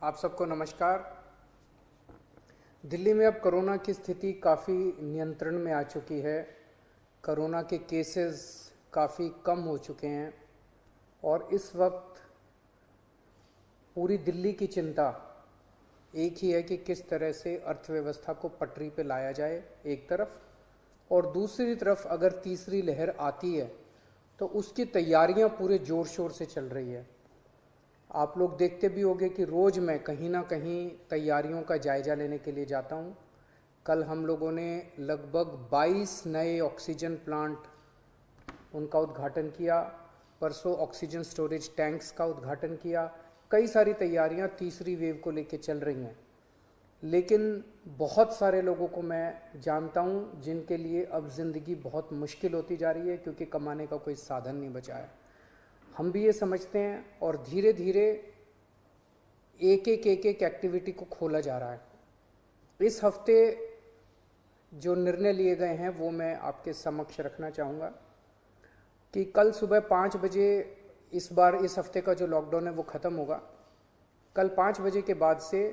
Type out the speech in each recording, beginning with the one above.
आप सबको नमस्कार। दिल्ली में अब कोरोना की स्थिति काफ़ी नियंत्रण में आ चुकी है। कोरोना के केसेस काफ़ी कम हो चुके हैं और इस वक्त पूरी दिल्ली की चिंता एक ही है कि किस तरह से अर्थव्यवस्था को पटरी पे लाया जाए एक तरफ, और दूसरी तरफ अगर तीसरी लहर आती है तो उसकी तैयारियां पूरे ज़ोर शोर से चल रही है। आप लोग देखते भी होंगे कि रोज़ मैं कहीं ना कहीं तैयारियों का जायज़ा लेने के लिए जाता हूँ। कल हम लोगों ने लगभग 22 नए ऑक्सीजन प्लांट उनका उद्घाटन किया, परसों ऑक्सीजन स्टोरेज टैंक्स का उद्घाटन किया। कई सारी तैयारियां तीसरी वेव को लेकर चल रही हैं, लेकिन बहुत सारे लोगों को मैं जानता हूं जिनके लिए अब ज़िंदगी बहुत मुश्किल होती जा रही है क्योंकि कमाने का कोई साधन नहीं बचा है। हम भी ये समझते हैं और धीरे धीरे एक एक एक्टिविटी को खोला जा रहा है। इस हफ्ते जो निर्णय लिए गए हैं वो मैं आपके समक्ष रखना चाहूँगा कि कल सुबह 5 बजे इस बार इस हफ्ते का जो लॉकडाउन है वो ख़त्म होगा। कल 5 बजे के बाद से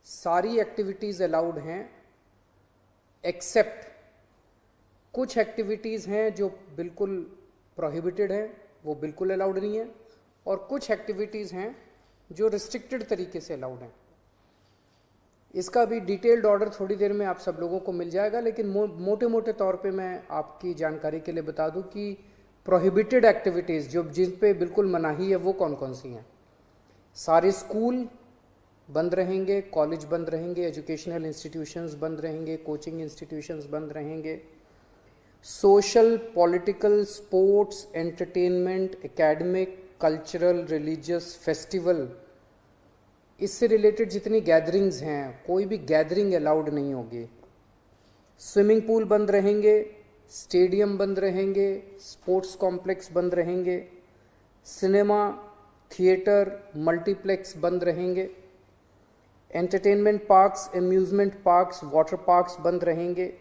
सारी एक्टिविटीज़ अलाउड हैं, एक्सेप्ट कुछ एक्टिविटीज़ हैं जो बिल्कुल प्रोहिबिटेड हैं, वो बिल्कुल अलाउड नहीं है, और कुछ एक्टिविटीज़ हैं जो रिस्ट्रिक्टेड तरीके से अलाउड हैं। इसका भी डिटेल्ड ऑर्डर थोड़ी देर में आप सब लोगों को मिल जाएगा, लेकिन मोटे मोटे तौर पे मैं आपकी जानकारी के लिए बता दूं कि प्रोहिबिटेड एक्टिविटीज़ जो जिन पे बिल्कुल मनाही है वो कौन कौन सी हैं। सारे स्कूल बंद रहेंगे, कॉलेज बंद रहेंगे, एजुकेशनल इंस्टीट्यूशंस बंद रहेंगे, कोचिंग इंस्टीट्यूशंस बंद रहेंगे, social, political, sports, entertainment, academic, cultural, religious, festival, इससे रिलेटेड जितनी गैदरिंग्स हैं कोई भी गैदरिंग अलाउड नहीं होगी। स्विमिंग पूल बंद रहेंगे, स्टेडियम बंद रहेंगे, स्पोर्ट्स कॉम्प्लेक्स बंद रहेंगे, सिनेमा, थिएटर, मल्टीप्लेक्स बंद रहेंगे, entertainment parks, amusement parks, water parks बंद रहेंगे,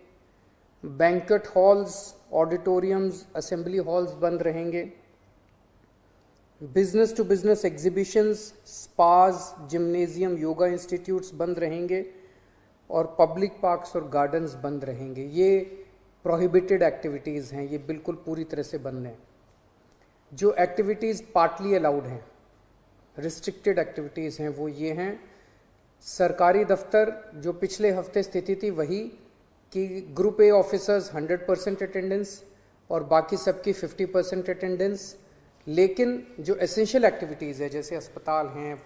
banquet halls, auditoriums, assembly halls बंद रहेंगे, business to business exhibitions, spas, gymnasium, yoga institutes बंद रहेंगे, और पब्लिक पार्क्स और गार्डन्स बंद रहेंगे। ये प्रोहिबिटेड एक्टिविटीज़ हैं, ये बिल्कुल पूरी तरह से बंद हैं। जो एक्टिविटीज़ पार्टली अलाउड हैं, रिस्ट्रिक्टेड एक्टिविटीज़ हैं, वो ये हैं। सरकारी दफ्तर, जो पिछले हफ्ते स्थिति थी वही कि ग्रुप ए ऑफिसर्स 100% अटेंडेंस और बाकी सबकी 50% अटेंडेंस, लेकिन जो एसेंशियल एक्टिविटीज़ है जैसे अस्पताल हैं,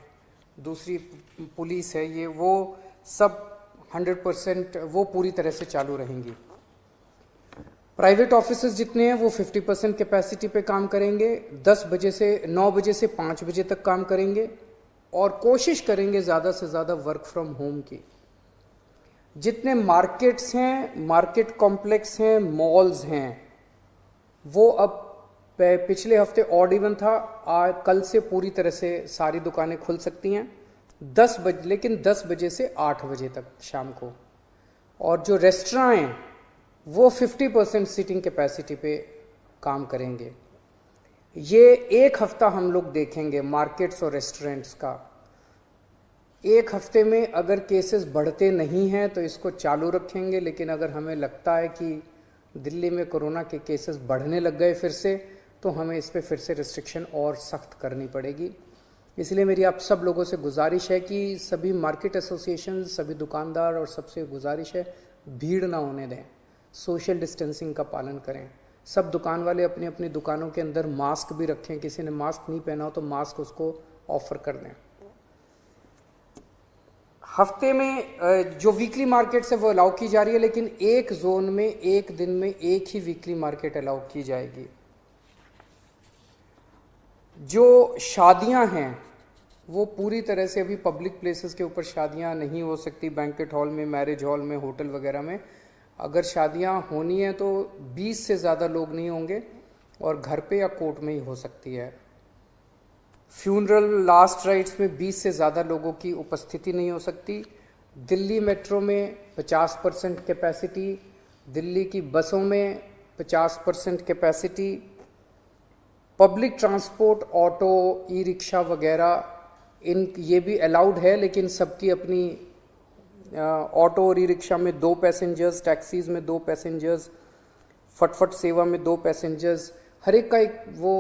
दूसरी पुलिस है, ये वो सब 100% वो पूरी तरह से चालू रहेंगी। प्राइवेट ऑफिसेज जितने हैं वो 50% कैपेसिटी पे काम करेंगे, 10 बजे से 9 बजे से 5 बजे तक काम करेंगे और कोशिश करेंगे ज़्यादा से ज़्यादा वर्क फ्रॉम होम की। जितने मार्केट्स हैं, मार्केट कॉम्प्लेक्स हैं, मॉल्स हैं, वो अब पिछले हफ्ते ऑड इवन था, कल से पूरी तरह से सारी दुकानें खुल सकती हैं 10 बजे, लेकिन 10 बजे से 8 बजे तक शाम को। और जो रेस्टोरेंट हैं वो 50% सीटिंग कैपेसिटी पे काम करेंगे। ये एक हफ्ता हम लोग देखेंगे मार्केट्स और रेस्टोरेंट्स का। एक हफ्ते में अगर केसेस बढ़ते नहीं हैं तो इसको चालू रखेंगे, लेकिन अगर हमें लगता है कि दिल्ली में कोरोना के केसेस बढ़ने लग गए फिर से, तो हमें इस पे फिर से रिस्ट्रिक्शन और सख्त करनी पड़ेगी। इसलिए मेरी आप सब लोगों से गुजारिश है कि सभी मार्केट एसोसिएशन, सभी दुकानदार और सबसे गुजारिश है भीड़ ना होने दें, सोशल डिस्टेंसिंग का पालन करें। सब दुकान वाले अपनी अपनी दुकानों के अंदर मास्क भी रखें, किसी ने मास्क नहीं पहना हो तो मास्क उसको ऑफर कर दें। हफ्ते में जो वीकली मार्केट्स है वो अलाउ की जा रही है, लेकिन एक जोन में एक दिन में एक ही वीकली मार्केट अलाउ की जाएगी। जो शादियां हैं वो पूरी तरह से अभी पब्लिक प्लेसेस के ऊपर शादियां नहीं हो सकती, बैंक्वेट हॉल में, मैरिज हॉल में, होटल वगैरह में। अगर शादियां होनी है तो 20 से ज़्यादा लोग नहीं होंगे और घर पे या कोर्ट में ही हो सकती है। फ्यूनरल, लास्ट राइट्स में 20 से ज़्यादा लोगों की उपस्थिति नहीं हो सकती। दिल्ली मेट्रो में 50% कैपेसिटी, दिल्ली की बसों में 50% capacity, public transport, auto, e rickshaw वगैरह ये भी अलाउड है, लेकिन सबकी अपनी ऑटो और ई रिक्शा में 2 पैसेंजर्स, टैक्सीज में 2 पैसेंजर्स, फटफट सेवा में 2 पैसेंजर्स, हर एक का एक वो,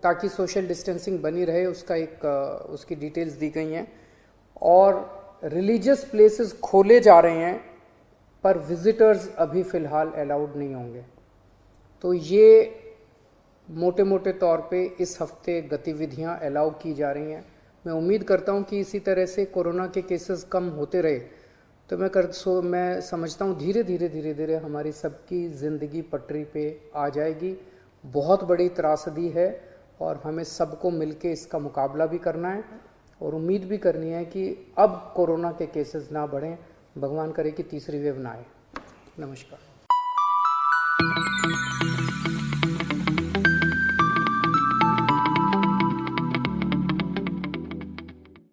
ताकि सोशल डिस्टेंसिंग बनी रहे, उसका एक उसकी डिटेल्स दी गई हैं। और रिलीजियस प्लेसेस खोले जा रहे हैं, पर विजिटर्स अभी फ़िलहाल अलाउड नहीं होंगे। तो ये मोटे मोटे तौर पे इस हफ्ते गतिविधियां अलाउ की जा रही हैं। मैं उम्मीद करता हूं कि इसी तरह से कोरोना के केसेस कम होते रहे तो मैं समझता हूं धीरे धीरे हमारी सबकी ज़िंदगी पटरी पे आ जाएगी। बहुत बड़ी त्रासदी है और हमें सबको मिलके इसका मुकाबला भी करना है और उम्मीद भी करनी है कि अब कोरोना के केसेस ना बढ़ें, भगवान करे कि तीसरी वेव ना आए। नमस्कार।